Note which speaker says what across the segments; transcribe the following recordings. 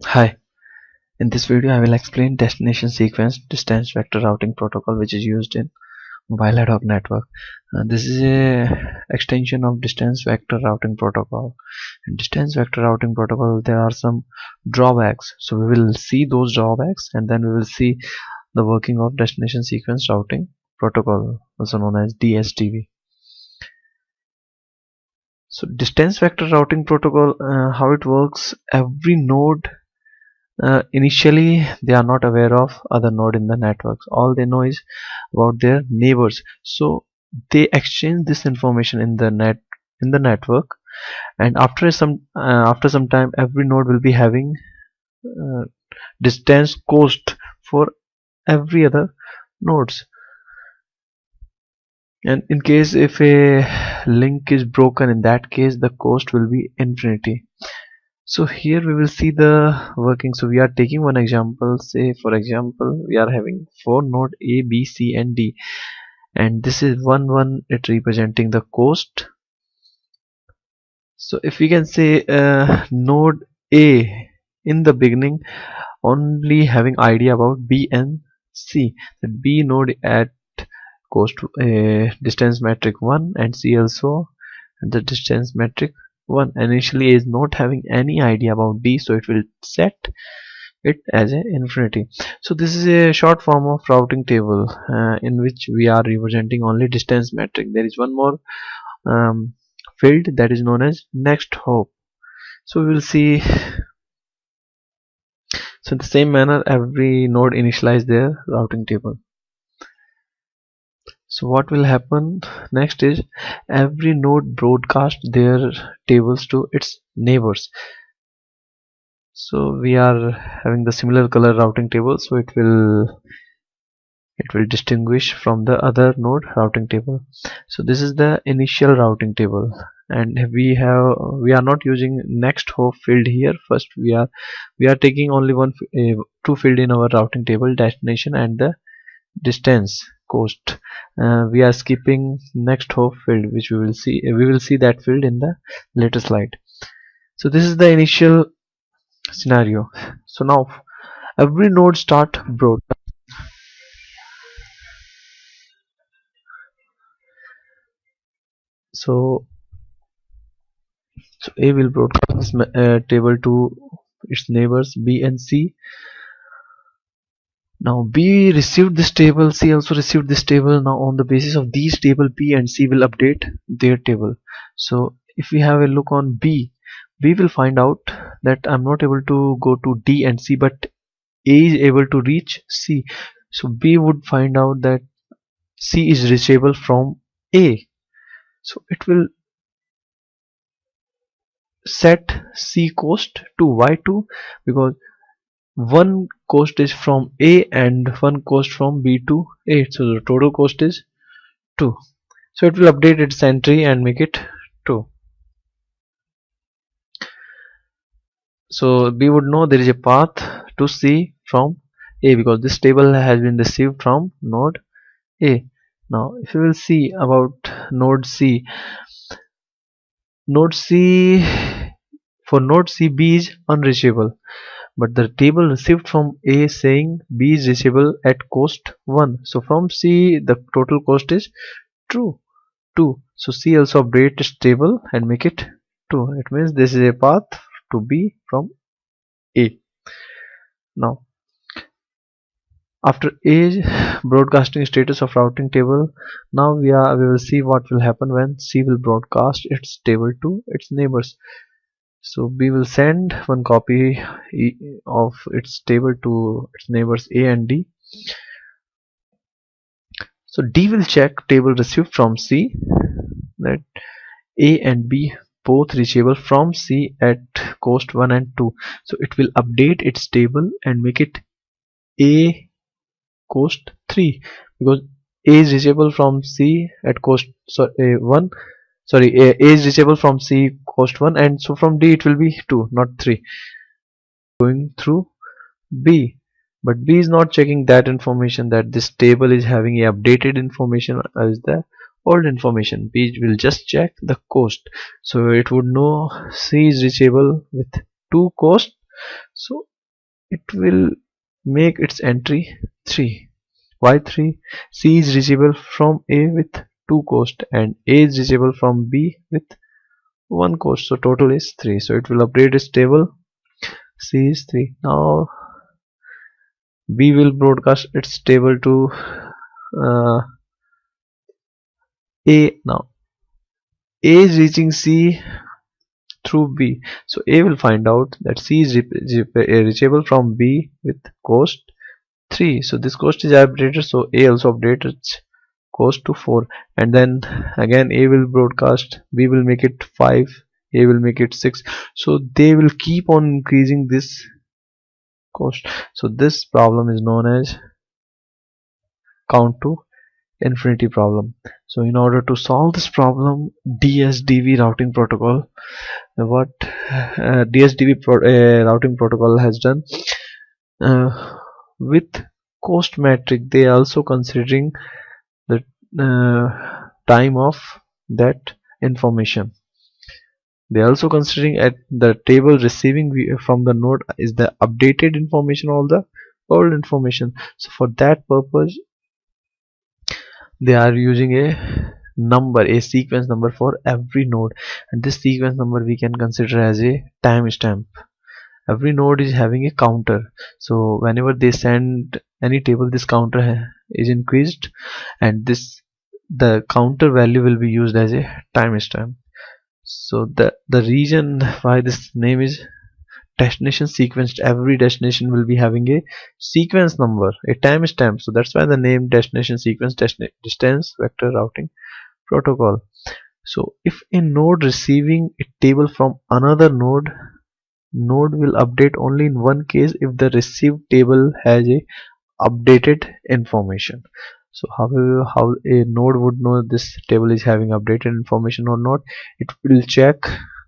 Speaker 1: Hi, in this video I will explain destination sequence distance vector routing protocol which is used in mobile ad hoc network. This is a extension of distance vector routing protocol. In distance vector routing protocol there are some drawbacks, so we will see those drawbacks and then we will see the working of destination sequence routing protocol, also known as Dsdv. So distance vector routing protocol, how it works: every node initially they are not aware of other node in the networks. All they know is about their neighbors, so they exchange this information in the network, and after some time every node will be having uh, distance cost for every other nodes. And in case if a link is broken, in that case the cost will be infinity. So here we will see the working. So we are taking one example. Say for example we are having 4 node A, B, C and D, and this is 1 it representing the cost. So if we can say node A in the beginning only having idea about B and C, that B node at cost distance metric 1 and C also at the distance metric 1, initially is not having any idea about D, so it will set it as a infinity. So this is a short form of routing table in which we are representing only distance metric. There is one more um, field that is known as next hop. So we will see. So in the same manner every node initialize their routing table. So what will happen next is every node broadcast their tables to its neighbors. So we are having the similar color routing table, so it will distinguish from the other node routing table. So this is the initial routing table, and we are not using next hop field here. First we are taking only two field in our routing table, destination and the distance cost. We are skipping next hop field, which we will see that field in the later slide. So this is the initial scenario. So now every node start broadcast. So A will broadcast this table to its neighbors B and C. Now B received this table, C also received this table. Now on the basis of these table, B and C will update their table. So if we have a look on B, we will find out that I'm not able to go to D and C, but A is able to reach C. So B would find out that C is reachable from A. So it will set C cost to Y2, because one cost is from A and one cost from B to A, so the total cost is 2. So it will update its entry and make it 2. So B would know there is a path to C from A, because this table has been received from node A. Now if you will see about node C, for node C B is unreachable, but the table received from A saying B is reachable at cost 1. So from C the total cost is true 2. So C also update its table and make it 2. It means this is a path to B from A. Now after A broadcasting status of routing table, now we will see what will happen when C will broadcast its table to its neighbors. So B will send one copy of its table to its neighbors A and D. So D will check table received from C, that A and B both reachable from C at cost 1 and 2. So it will update its table and make it A cost 3, because A is reachable from C at cost 1. Sorry, A is reachable from C cost 1, and so from D it will be 2, not 3. Going through B, but B is not checking that information, that this table is having a updated information as the old information. B will just check the cost, so it would know C is reachable with 2 cost, so it will make its entry 3. Why 3? C is reachable from A with 2 coast and A is reachable from B with 1 coast, so total is 3. So it will update its table. C is 3. Now B will broadcast its table to A. Now A is reaching C through B, so A will find out that C is reachable from B with coast 3. So this coast is updated, so A also updates its coast to 4, and then again A will broadcast, B will make it 5, A will make it 6. So they will keep on increasing this coast. So this problem is known as count to infinity problem. So in order to solve this problem, Dsdv routing protocol, what routing protocol has done, with coast metric they are also considering the time of that information. They are also considering at the table receiving from the node is the updated information or the old information. So for that purpose they are using a number, a sequence number for every node, and this sequence number we can consider as a timestamp. Every node is having a counter, so whenever they send any table, this counter is increased, and the counter value will be used as a timestamp. So the reason why this name is destination sequenced, every destination will be having a sequence number, a timestamp, so that's why the name destination sequence distance vector routing protocol. So if a node receiving a table from another node will update only in one case, if the received table has a updated information. So however, how a node would know this table is having updated information or not? It will check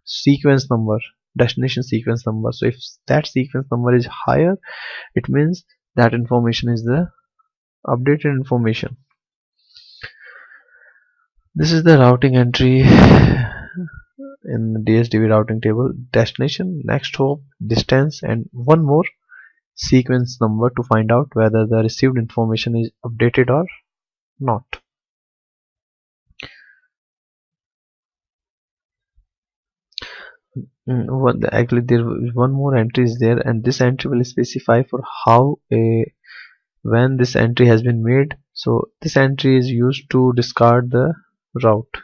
Speaker 1: sequence number, destination sequence number. So if that sequence number is higher, it means that information is the updated information. This is the routing entry in the Dsdv routing table: destination, next hop, distance, and one more sequence number to find out whether the received information is updated or not. Actually there is one more entry is there, and this entry will specify for how when this entry has been made. So this entry is used to discard the route.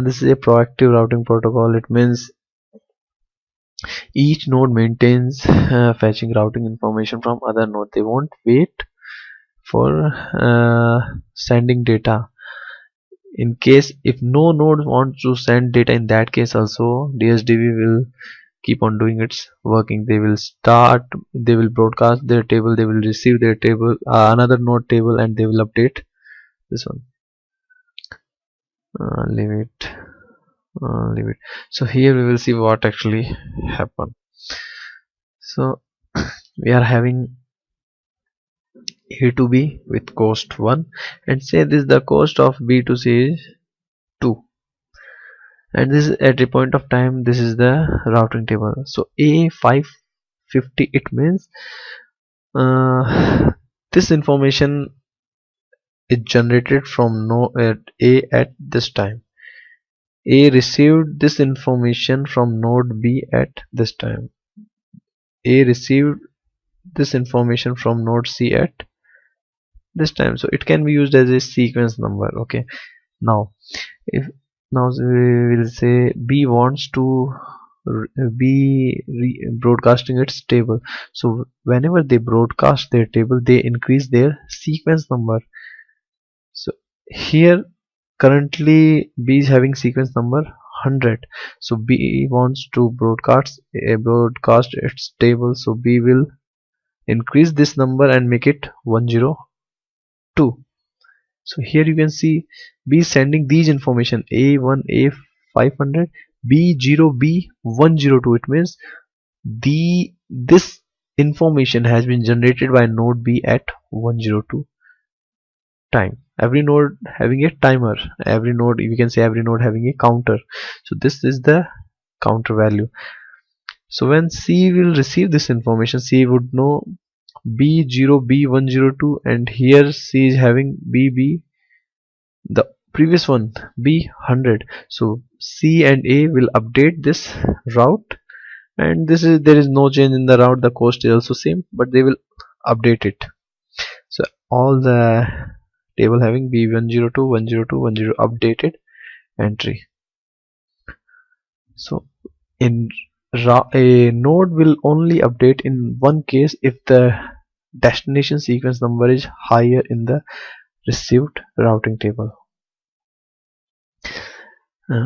Speaker 1: This is a proactive routing protocol. It means each node maintains fetching routing information from other node. They won't wait for sending data. In case if no node wants to send data, in that case also Dsdv will keep on doing its working. They will broadcast their table, they will receive their table, another node table, and they will update this one. Leave it. So here we will see what actually happened. So we are having A to B with cost 1, and say this the cost of B to C is 2, and this is at a point of time, this is the routing table. So A 550, it means this information is generated from A at this time. A received this information from node B at this time. A received this information from node C at this time. So it can be used as a sequence number. Okay, now we will say B wants to be broadcasting its table. So whenever they broadcast their table, they increase their sequence number. So here currently B is having sequence number 100, so B wants to broadcast its table, so B will increase this number and make it 102. So here you can see B is sending these information A1, A500, B0, B102. It means this information has been generated by node B at 102 time. Every node having a timer, every node, you can say every node having a counter. So this is the counter value. So when C will receive this information, C would know B0, B102, and here C is having BB, the previous one B100. So C and A will update this route, and there is no change in the route. The cost is also same, but they will update it. So all the table having B102, 102, 10 updated entry. So in a node will only update in one case if the destination sequence number is higher in the received routing table.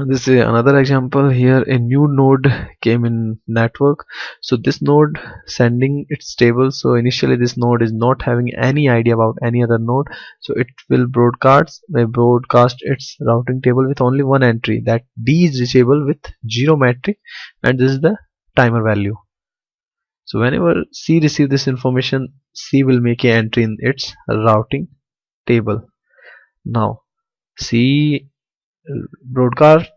Speaker 1: This is another example. Here a new node came in network, so this node sending its table. So initially this node is not having any idea about any other node, so it will broadcast its routing table with only one entry, that D is reachable with 0 metric, and this is the timer value. So whenever C receives this information, C will make an entry in its routing table. Now C broadcast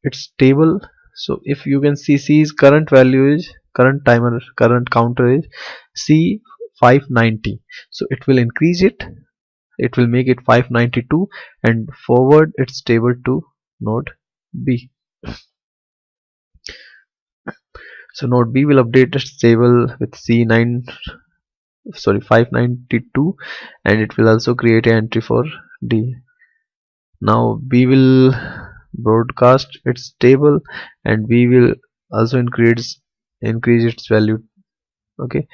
Speaker 1: its table. So if you can see, C's current value is current counter is C590. So it will increase it. It will make it 592 and forward its table to node B. So node B will update its table with C592, and it will also create an entry for D. Now B will broadcast its table, and B will also increase its value. Okay,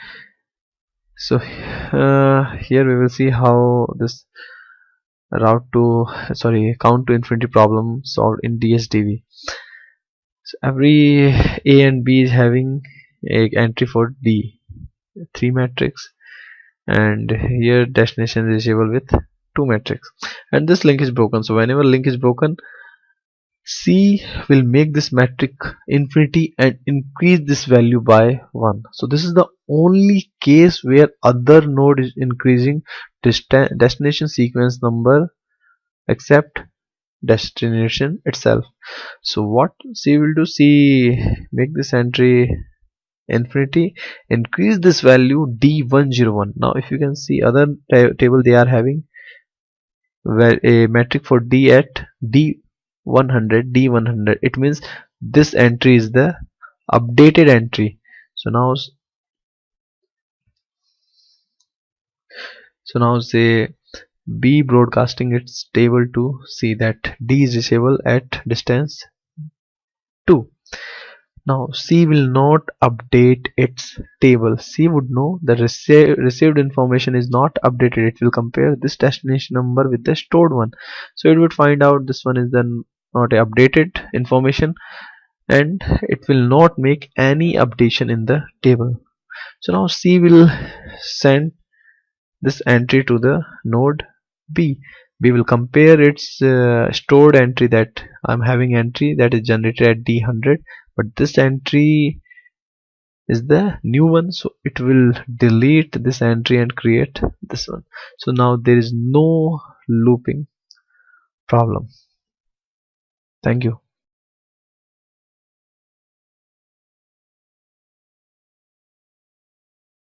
Speaker 1: so here we will see how this count to infinity problem solved in Dsdv. So every A and B is having a entry for D, 3 matrix, and here destination is reachable with 2 matrix, and this link is broken. So whenever link is broken, C will make this metric infinity and increase this value by 1. So this is the only case where other node is increasing destination sequence number except destination itself. So what C will do, C make this entry infinity, increase this value D101. Now if you can see other table, they are having where a metric for D at D100. It means this entry is the updated entry. So now say B broadcasting its table to C that D is reachable at distance 2. Now C will not update its table. C would know the received information is not updated. It will compare this destination number with the stored one. So it would find out this one is then not a updated information, and it will not make any updation in the table. So now C will send this entry to the node B. B will compare its stored entry, that I'm having entry that is generated at D100, but this entry is the new one, so it will delete this entry and create this one. So now there is no looping problem. Thank you.